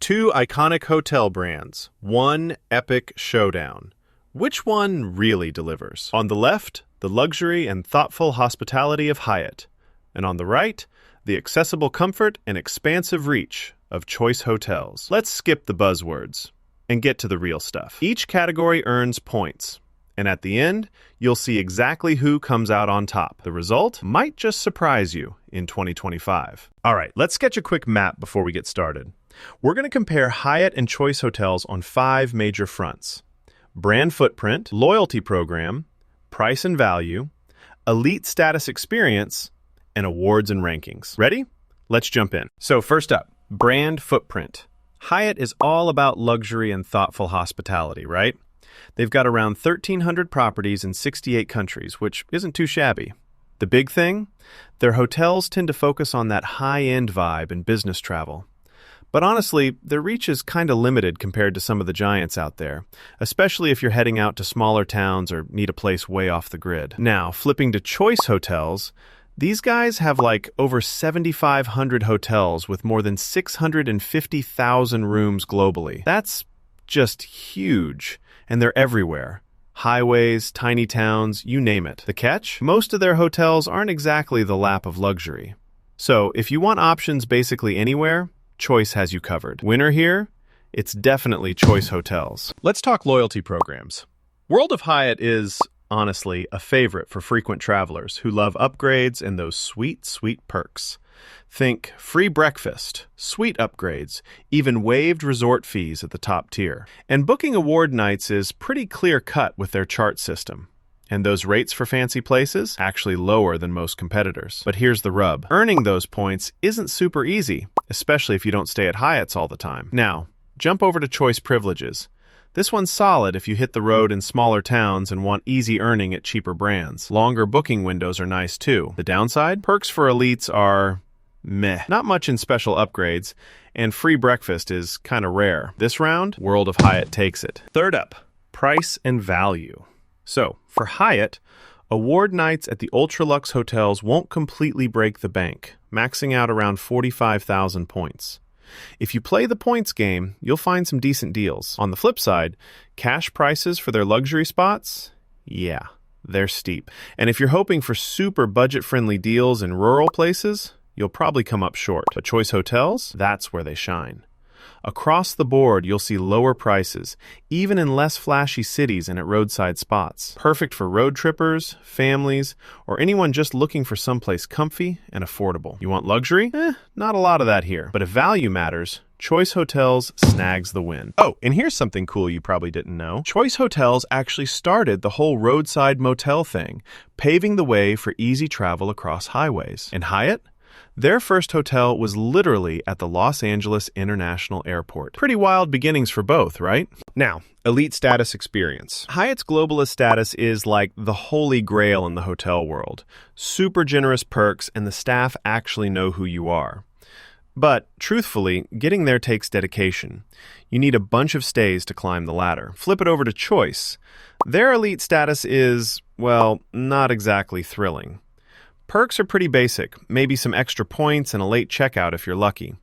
Two iconic hotel brands, one epic showdown. Which one really delivers? On the left, the luxury and thoughtful hospitality of Hyatt. And on the right, the accessible comfort and expansive reach of Choice Hotels. Let's skip the buzzwords and get to the real stuff. Each category earns points. And at the end, you'll see exactly who comes out on top. The result might just surprise you in 2025. All right, let's sketch a quick map before we get started. We're going to compare Hyatt and Choice Hotels on 5 major fronts: brand footprint, loyalty program, price and value, elite status experience, and awards and rankings. Ready? Let's jump in. So first up, brand footprint. Hyatt is all about luxury and thoughtful hospitality, right? They've got around 1,300 properties in 68 countries, which isn't too shabby. The big thing? Their hotels tend to focus on that high-end vibe and business travel. But honestly, their reach is kind of limited compared to some of the giants out there, especially if you're heading out to smaller towns or need a place way off the grid. Now, flipping to Choice Hotels, these guys have like over 7,500 hotels with more than 650,000 rooms globally. That's just huge. And they're everywhere. Highways, tiny towns, you name it. The catch? Most of their hotels aren't exactly the lap of luxury. So if you want options basically anywhere, Choice has you covered. Winner here? It's definitely Choice Hotels. Let's talk loyalty programs. World of Hyatt is, honestly, a favorite for frequent travelers who love upgrades and those sweet, sweet perks. Think free breakfast, suite upgrades, even waived resort fees at the top tier. And booking award nights is pretty clear-cut with their chart system. And those rates for fancy places? Actually lower than most competitors. But here's the rub. Earning those points isn't super easy, especially if you don't stay at Hyatts all the time. Now, jump over to Choice Privileges. This one's solid if you hit the road in smaller towns and want easy earning at cheaper brands. Longer booking windows are nice too. The downside? Perks for elites are meh. Not much in special upgrades, and free breakfast is kind of rare. This round, World of Hyatt takes it. Third up, price and value. So, for Hyatt, award nights at the ultra-luxe hotels won't completely break the bank, maxing out around 45,000 points. If you play the points game, you'll find some decent deals. On the flip side, cash prices for their luxury spots? Yeah, they're steep. And if you're hoping for super budget-friendly deals in rural places, you'll probably come up short. But Choice Hotels, that's where they shine. Across the board, you'll see lower prices, even in less flashy cities and at roadside spots. Perfect for road trippers, families, or anyone just looking for someplace comfy and affordable. You want luxury? Not a lot of that here. But if value matters, Choice Hotels snags the win. Oh, and here's something cool you probably didn't know. Choice Hotels actually started the whole roadside motel thing, paving the way for easy travel across highways. And Hyatt? Their first hotel was literally at the Los Angeles International Airport. Pretty wild beginnings for both, right? Now, elite status experience. Hyatt's globalist status is like the holy grail in the hotel world. Super generous perks, and the staff actually know who you are. But, truthfully, getting there takes dedication. You need a bunch of stays to climb the ladder. Flip it over to Choice. Their elite status is, well, not exactly thrilling. Perks are pretty basic, maybe some extra points and a late checkout if you're lucky.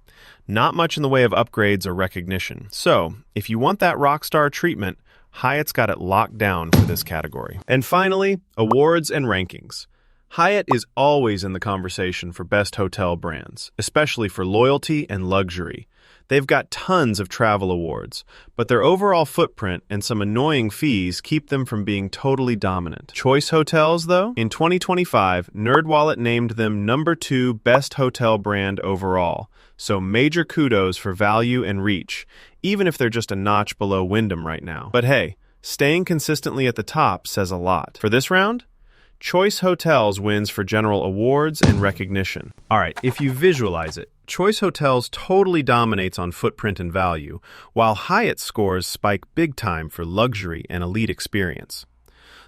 Not much in the way of upgrades or recognition. So, if you want that rockstar treatment, Hyatt's got it locked down for this category. And finally, awards and rankings. Hyatt is always in the conversation for best hotel brands, especially for loyalty and luxury. They've got tons of travel awards, but their overall footprint and some annoying fees keep them from being totally dominant. Choice Hotels, though? In 2025, NerdWallet named them #2 best hotel brand overall, so major kudos for value and reach, even if they're just a notch below Wyndham right now. But hey, staying consistently at the top says a lot. For this round, Choice Hotels wins for general awards and recognition. All right, if you visualize it, Choice Hotels totally dominates on footprint and value, while Hyatt scores spike big time for luxury and elite experience.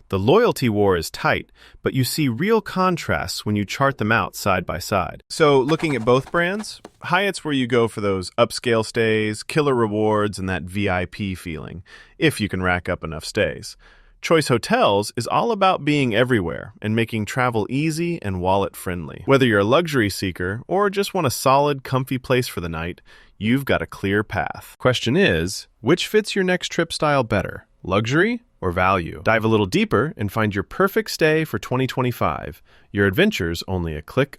The loyalty war is tight, but you see real contrasts when you chart them out side by side. So, looking at both brands, Hyatt's where you go for those upscale stays, killer rewards, and that VIP feeling, if you can rack up enough stays. Choice Hotels is all about being everywhere and making travel easy and wallet-friendly. Whether you're a luxury seeker or just want a solid, comfy place for the night, you've got a clear path. Question is, which fits your next trip style better, luxury or value? Dive a little deeper and find your perfect stay for 2025. Your adventures only a click